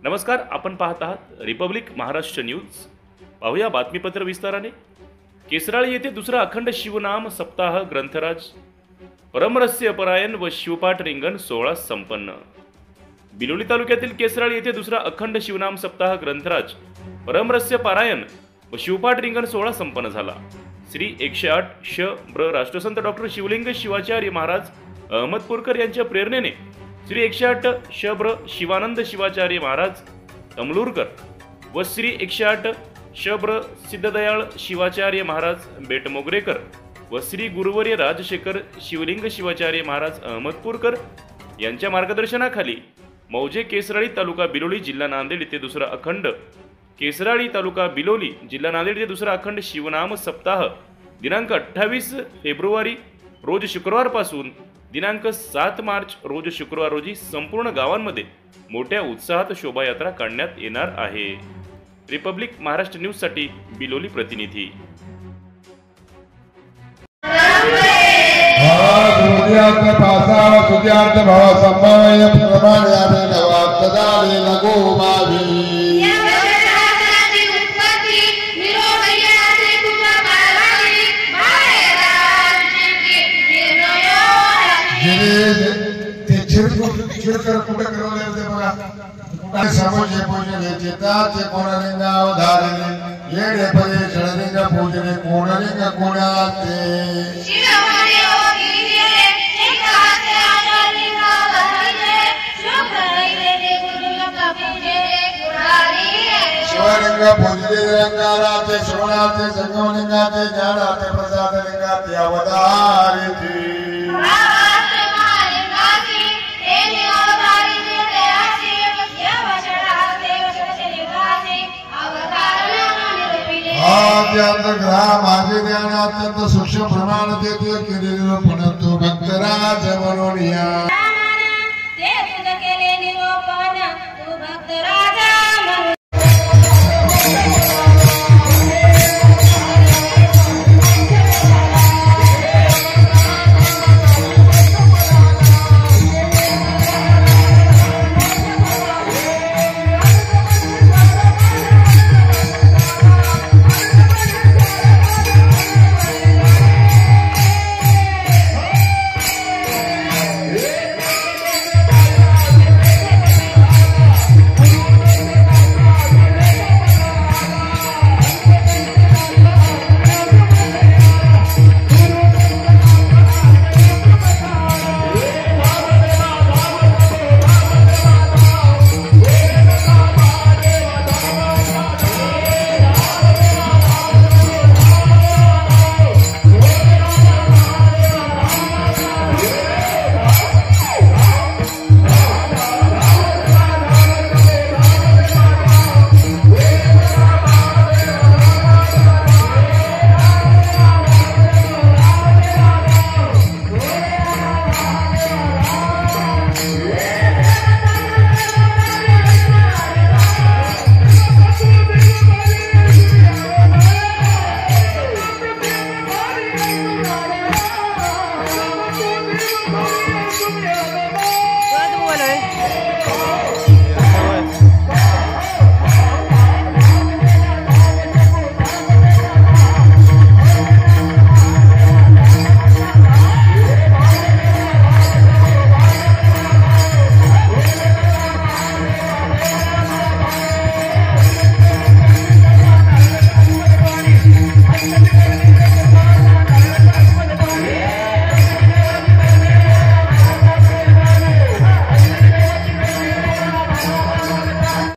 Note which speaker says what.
Speaker 1: नमस्कार, आपण पाहत आहात रिपब्लिक महाराष्ट्र न्यूज। पाहूया बातमीपत्र विस्ताराने। केसराळी येथे दुसरा अखंड शिवनाम सप्ताह ग्रंथराज परमरस्य परायण व शिवपाठ रिंगण सोहळा संपन्न। बिलोली तालुक्यातील केसराळी येथे दुसरा अखंड शिवनाम सप्ताह ग्रंथराज परमरस्य पारायण व शिवपाठ रिंगण सोहळा संपन्न झाला। श्री 108 श ब्र राष्ट्रसंत डॉक्टर शिवलिंग शिवाचार्य महाराज अहमदपूरकर यांच्या प्रेरणेने श्री 108 श ब्र शिवानंद शिवाचार्य महाराज तमलूरकर व श्री 108 श ब्र सिद्धदयाळ शिवाचार्य महाराज बेटमोगरेकर व श्री गुरुवर्य राजशेखर शिवलिंग शिवाचार्य महाराज अहमदपूरकर यांच्या मार्गदर्शनाखाली मौजे केसराळी तालुका बिलोली जिल्हा नांदेड येथे दुसरा अखंड केसराळी तालुका बिलोली जिल्हा नांदेड येथे दुसरा अखंड शिवनाम सप्ताह दिनांक 28 फेब्रुवारी रोज शुक्रवार पासून दिनांक 7 मार्च रोज शुक्रवार रोजी संपूर्ण गावांमध्ये मोठ्या उत्साहात शोभायात्रा काढण्यात येणार आहे। रिपब्लिक महाराष्ट्र न्यूज साठी बिलोली प्रतिनिधी।
Speaker 2: समोजे पूजने चित्ताचे कोणलिंग अवधारणे येडे पदे षडलिंग पूजने कोणलिंग कोणाते शिवलिंग पूजने रंगाराचे श्रवणाचे संगमलिंगाचे ज्ञानाचे प्रसादलिंगाचे अवतारिते अत्यंत सूक्ष्म प्रमाण देतो केलेलं परंतु भक्तराज म्हणून या
Speaker 3: केले निरोपण तू भक्तराज